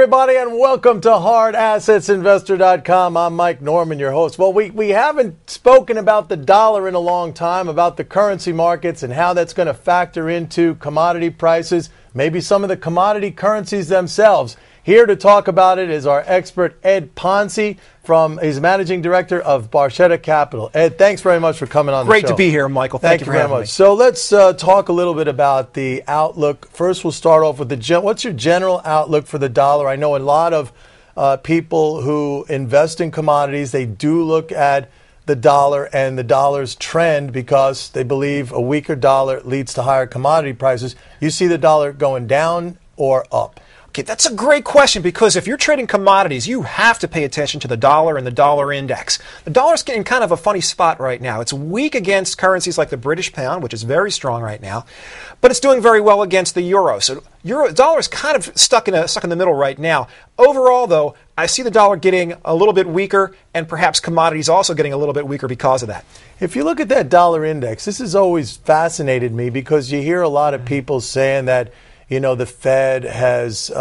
everybody, and welcome to HardAssetsInvestor.com. I'm Mike Norman, your host. Well, we haven't spoken about the dollar in a long time, about the currency markets and how that's going to factor into commodity prices, maybe some of the commodity currencies themselves. Here to talk about it is our expert, Ed Ponsi, he's managing director of Barchetta Capital. Ed, thanks very much for coming on the show. Great to be here, Michael. Thank you for having me. So let's talk a little bit about the outlook. First, we'll start off with what's your general outlook for the dollar? I know a lot of people who invest in commodities, they do look at the dollar and the dollar's trend because they believe a weaker dollar leads to higher commodity prices. You see the dollar going down or up? Okay, that's a great question because if you're trading commodities, you have to pay attention to the dollar and the dollar index. The dollar's in kind of a funny spot right now. It's weak against currencies like the British pound, which is very strong right now, but it's doing very well against the euro. So dollar is kind of stuck in the middle right now. Overall, though, I see the dollar getting a little bit weaker and perhaps commodities also getting a little bit weaker because of that. If you look at that dollar index, this has always fascinated me because you hear a lot of people saying that the Fed has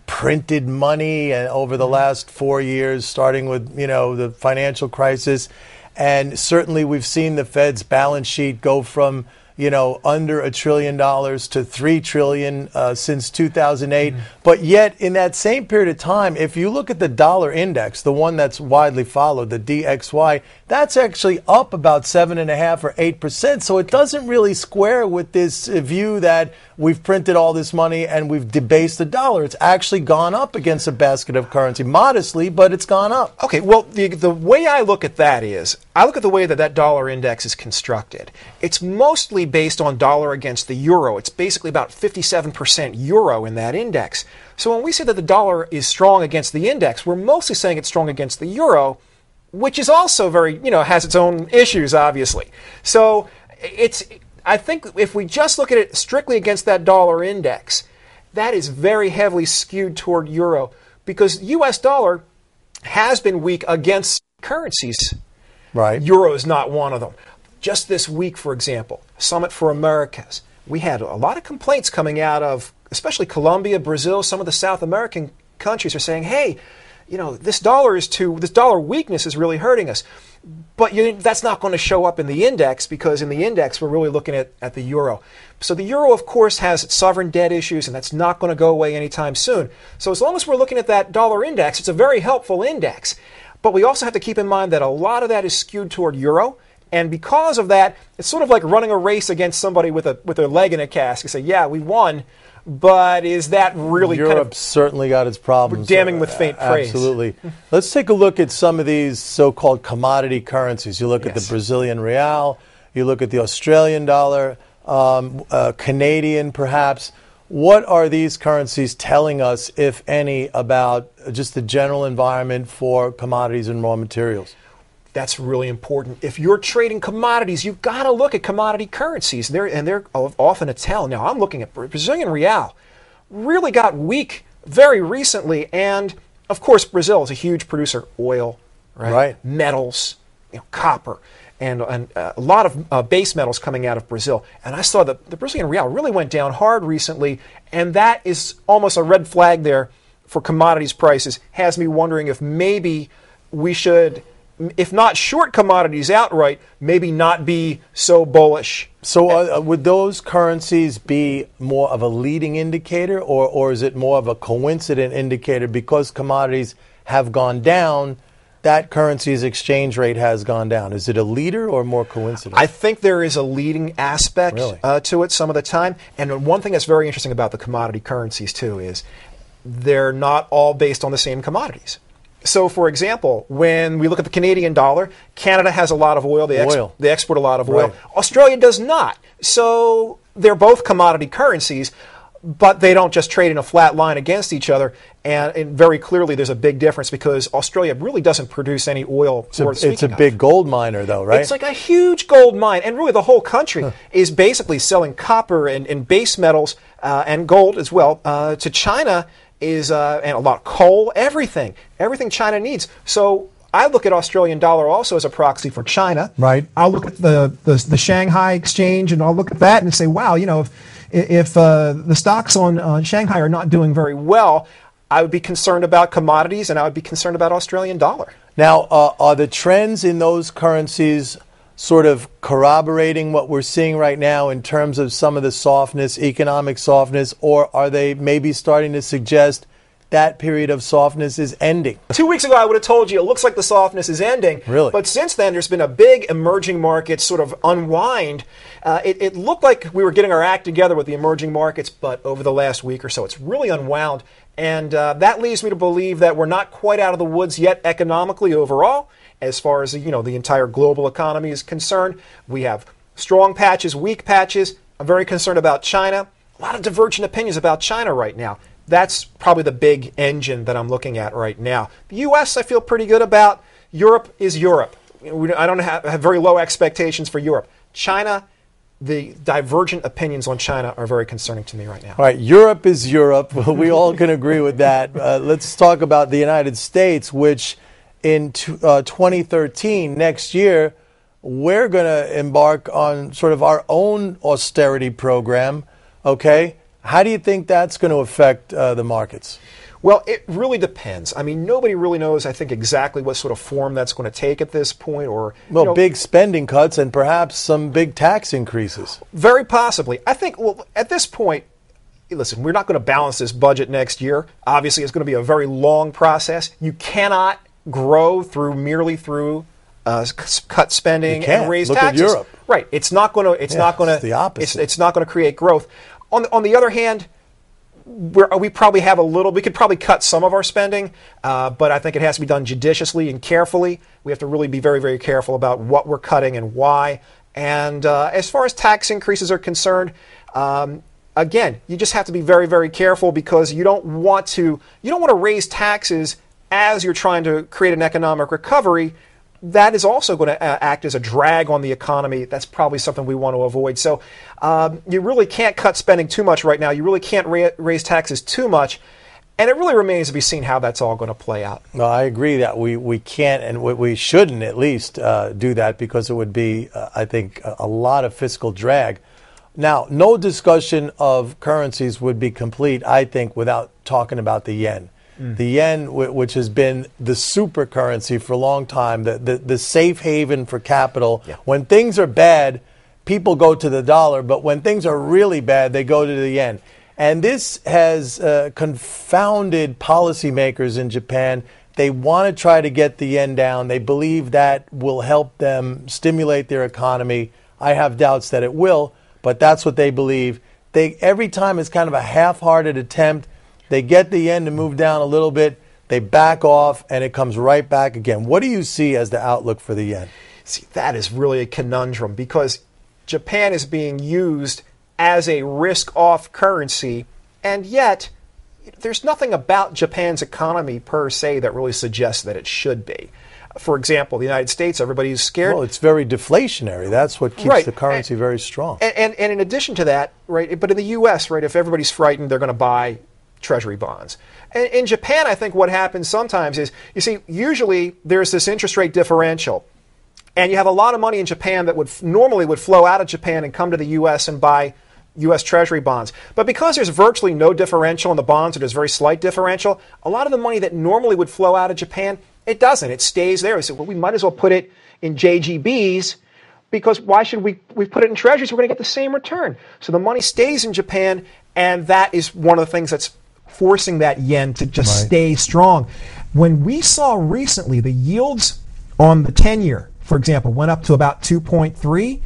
printed money over the last 4 years, starting with, the financial crisis. And certainly we've seen the Fed's balance sheet go from, under $1 trillion to $3 trillion since 2008. But yet in that same period of time, if you look at the dollar index, the one that's widely followed, the DXY, that's actually up about 7.5% or 8%. So it doesn't really square with this view that we've printed all this money and we've debased the dollar. It's actually gone up against a basket of currency, modestly, but it's gone up. Okay, well, the way I look at that is, I look at the way that dollar index is constructed. It's mostly based on dollar against the euro. It's basically about 57% euro in that index. So when we say that the dollar is strong against the index, we're mostly saying it's strong against the euro, which is also very, has its own issues, obviously. So I think if we just look at it strictly against that dollar index, that is very heavily skewed toward euro because U.S. dollar has been weak against currencies. Right. Euro is not one of them. Just this week, for example, Summit for Americas, we had a lot of complaints coming out of, especially Colombia, Brazil, some of the South American countries are saying, hey, this dollar weakness is really hurting us. But that's not going to show up in the index because in the index, we're really looking at the euro. So the euro, of course, has its sovereign debt issues, and that's not going to go away anytime soon. So as long as we're looking at that dollar index, it's a very helpful index. But we also have to keep in mind that a lot of that is skewed toward euro. And because of that, it's sort of like running a race against somebody with their leg in a cast. You say, yeah, we won. But is that really Europe certainly got its problems. Damning with faint praise. Absolutely. Let's take a look at some of these so-called commodity currencies. You look at the Brazilian real, you look at the Australian dollar, Canadian perhaps. What are these currencies telling us, if any, about just the general environment for commodities and raw materials? That's really important. If you're trading commodities, you've got to look at commodity currencies. They're often a tell. Now, I'm looking at Brazilian real. Really got weak very recently. And, of course, Brazil is a huge producer. Oil, right? Metals, copper, and a lot of base metals coming out of Brazil. And I saw that the Brazilian real really went down hard recently. And that is almost a red flag there for commodities prices. Has me wondering if maybe we should, if not short commodities outright, maybe not be so bullish. So would those currencies be more of a leading indicator, or is it more of a coincident indicator because commodities have gone down, that currency's exchange rate has gone down? Is it a leader or more coincident? I think there is a leading aspect to it some of the time. And one thing that's very interesting about the commodity currencies, too, is they're not all based on the same commodities. So, for example, when we look at the Canadian dollar, Canada has a lot of oil. They export a lot of oil. Right. Australia does not. So they're both commodity currencies, but they don't just trade in a flat line against each other. And very clearly there's a big difference because Australia really doesn't produce any oil. It's a big gold miner, though, right? It's like a huge gold mine. And really the whole country is basically selling copper and base metals and gold as well to China. And a lot of coal, everything China needs. So I look at Australian dollar also as a proxy for China. Right. I'll look at the Shanghai exchange and I'll look at that and say, wow, if the stocks on Shanghai are not doing very well, I would be concerned about commodities, and I would be concerned about Australian dollar. Now, are the trends in those currencies sort of corroborating what we're seeing right now in terms of some of the softness, economic softness, or are they maybe starting to suggest that period of softness is ending? 2 weeks ago, I would have told you it looks like the softness is ending. Really? But since then, there's been a big emerging market sort of unwind. It looked like we were getting our act together with the emerging markets, but over the last week or so, it's really unwound. And that leads me to believe that we're not quite out of the woods yet economically overall. As far as the entire global economy is concerned, we have strong patches, weak patches. I'm very concerned about China. A lot of divergent opinions about China right now. That's probably the big engine that I'm looking at right now. The U.S. I feel pretty good about. Europe is Europe. I don't have very low expectations for Europe. China, the divergent opinions on China are very concerning to me right now. All right, Europe is Europe. We all can agree with that. Let's talk about the United States, which in 2013, next year, we're going to embark on sort of our own austerity program. Okay? How do you think that's going to affect the markets? Well, it really depends. I mean, nobody really knows, I think, exactly what sort of form that's going to take at this point. Or big spending cuts and perhaps some big tax increases. Very possibly. I think, well, at this point, listen, we're not going to balance this budget next year. Obviously, it's going to be a very long process. You cannot grow merely through cut spending and raise taxes. Look at Europe. Right. It's not going to. It's not going to. It's the opposite. It's not going to create growth. On the other hand, we probably have we could probably cut some of our spending, but I think it has to be done judiciously and carefully. We have to really be very, very careful about what we're cutting and why. And as far as tax increases are concerned, again, you just have to be very, very careful because you don't want to raise taxes as you're trying to create an economic recovery. That is also going to act as a drag on the economy. That's probably something we want to avoid. So you really can't cut spending too much right now. You really can't raise taxes too much. And it really remains to be seen how that's all going to play out. No, I agree that we can't and we shouldn't at least do that because it would be, I think, a lot of fiscal drag. Now, no discussion of currencies would be complete, I think, without talking about the yen. The yen, which has been the super currency for a long time, the safe haven for capital. Yeah. When things are bad, people go to the dollar, but when things are really bad, they go to the yen. And this has confounded policymakers in Japan. They want to try to get the yen down. They believe that will help them stimulate their economy. I have doubts that it will, but that's what they believe. Every time it's kind of a half-hearted attempt. They get the yen to move down a little bit, they back off, and it comes right back again. What do you see as the outlook for the yen? See, that is really a conundrum because Japan is being used as a risk-off currency, and yet there's nothing about Japan's economy per se that really suggests that it should be. For example, the United States, everybody's scared. Well, it's very deflationary. That's what keeps the currency very strong. And in addition to that, right, but in the U.S., right, if everybody's frightened, they're going to buy Treasury bonds. In Japan, I think what happens sometimes is, you see, usually there's this interest rate differential, and you have a lot of money in Japan that normally would flow out of Japan and come to the U.S. and buy U.S. Treasury bonds. But because there's virtually no differential in the bonds, or there's very slight differential, a lot of the money that normally would flow out of Japan, it doesn't. It stays there. We say, well, we might as well put it in JGBs, because why should we put it in Treasuries? We're going to get the same return. So the money stays in Japan, and that is one of the things that's forcing that yen to just stay strong. When we saw recently the yields on the 10-year, for example, went up to about 2.3,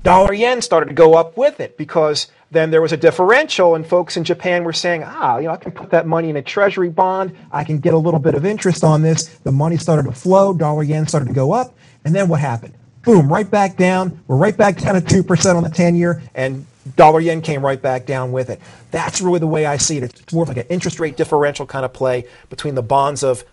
dollar yen started to go up with it because then there was a differential and folks in Japan were saying, I can put that money in a treasury bond. I can get a little bit of interest on this. The money started to flow. Dollar yen started to go up. And then what happened? Boom, right back down. We're right back down at 2% on the 10-year, and dollar yen came right back down with it. That's really the way I see it. It's more of like an interest rate differential kind of play between the bonds of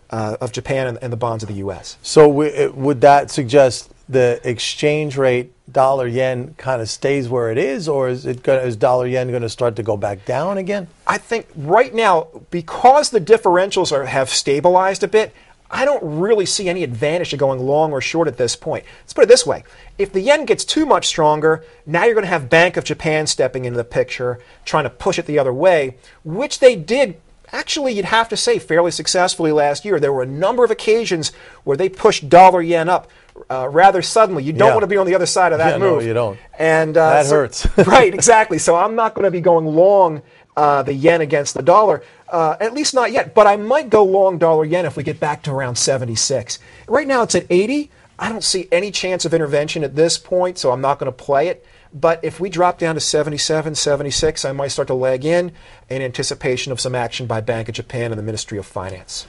Japan and the bonds of the U.S. So would that suggest the exchange rate dollar yen kind of stays where it is, or is dollar yen going to start to go back down again? I think right now, because the differentials have stabilized a bit, I don't really see any advantage to going long or short at this point. Let's put it this way. If the yen gets too much stronger, now you're going to have Bank of Japan stepping into the picture, trying to push it the other way, which they did actually, you'd have to say fairly successfully last year. There were a number of occasions where they pushed dollar-yen up rather suddenly. You don't want to be on the other side of that move. No, you don't. And that hurts. Right, exactly. So I'm not going to be going long the yen against the dollar, at least not yet. But I might go long dollar-yen if we get back to around 76. Right now it's at 80. I don't see any chance of intervention at this point, so I'm not going to play it. But if we drop down to 77, 76, I might start to leg in anticipation of some action by Bank of Japan and the Ministry of Finance.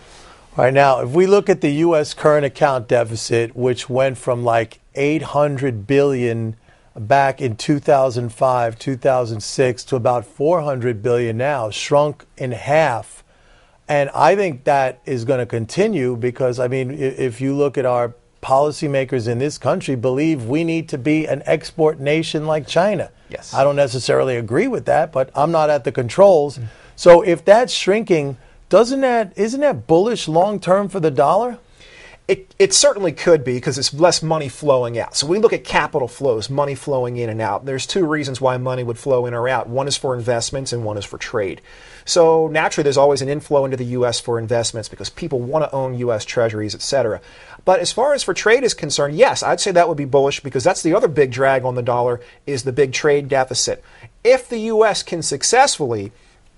All right, now, if we look at the U.S. current account deficit, which went from like $800 billion back in 2005, 2006 to about $400 billion now, shrunk in half. And I think that is going to continue because, I mean, if you look at our policymakers in this country believe we need to be an export nation like China. Yes. I don't necessarily agree with that, but I'm not at the controls. So if that's shrinking, isn't that bullish long term for the dollar? It certainly could be because it's less money flowing out. So we look at capital flows, money flowing in and out. There's two reasons why money would flow in or out. One is for investments and one is for trade. So naturally, there's always an inflow into the U.S. for investments because people want to own U.S. treasuries, et cetera. But as far as for trade is concerned, yes, I'd say that would be bullish because that's the other big drag on the dollar is the big trade deficit. If the U.S. can successfully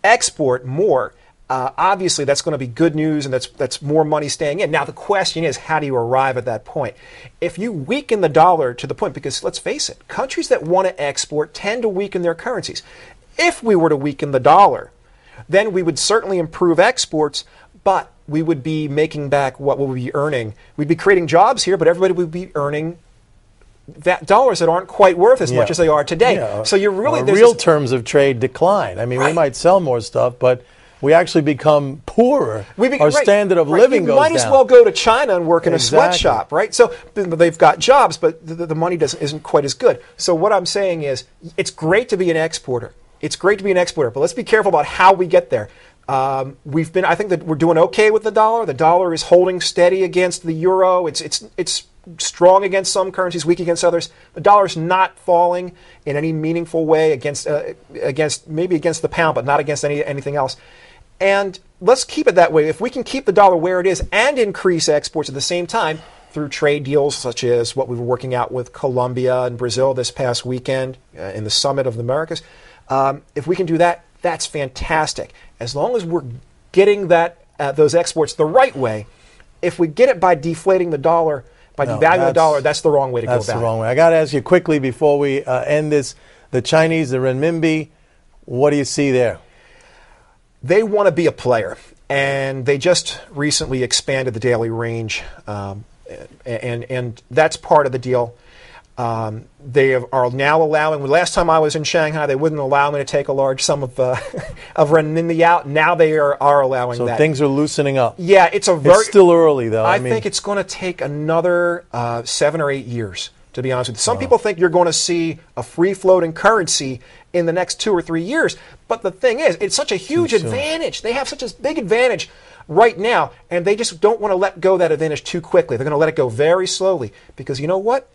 export more, obviously, that's going to be good news, and that's more money staying in. Now, the question is, how do you arrive at that point? If you weaken the dollar to the point, because let's face it, countries that want to export tend to weaken their currencies. If we were to weaken the dollar, then we would certainly improve exports, but we would be making back what we would be earning. We'd be creating jobs here, but everybody would be earning that dollars that aren't quite worth as much as they are today. Yeah. So you're really real terms of trade decline. I mean, we might sell more stuff, but we actually become poorer. Our standard of living goes down. You might as well go to China and work in a sweatshop, right? So they've got jobs, but the money isn't quite as good. So what I'm saying is it's great to be an exporter. It's great to be an exporter, but let's be careful about how we get there. I think that we're doing okay with the dollar. The dollar is holding steady against the euro. It's strong against some currencies, weak against others. The dollar's not falling in any meaningful way against the pound, but not against anything else. And let's keep it that way. If we can keep the dollar where it is and increase exports at the same time through trade deals such as what we were working out with Colombia and Brazil this past weekend in the Summit of the Americas, if we can do that, that's fantastic. As long as we're getting those exports the right way, if we get it by deflating the dollar, by devaluing the dollar, that's the wrong way to go about it. That's the wrong way. I got to ask you quickly before we end this, the Chinese, the renminbi, what do you see there? They want to be a player, and they just recently expanded the daily range, and that's part of the deal. They are now allowing. Last time I was in Shanghai, they wouldn't allow me to take a large sum of renminbi out. Now they are allowing that. So things are loosening up. Yeah, it's still early though. I think it's going to take another 7 or 8 years. To be honest with you, some people think you're going to see a free-floating currency in the next 2 or 3 years. But the thing is, it's such a huge advantage. They have such a big advantage right now, and they just don't want to let go of that advantage too quickly. They're going to let it go very slowly because you know what?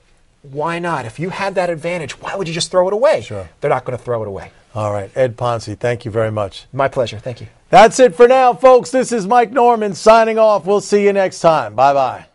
Why not? If you had that advantage, why would you just throw it away? Sure. They're not going to throw it away. All right. Ed Ponsi, thank you very much. My pleasure. Thank you. That's it for now, folks. This is Mike Norman signing off. We'll see you next time. Bye-bye.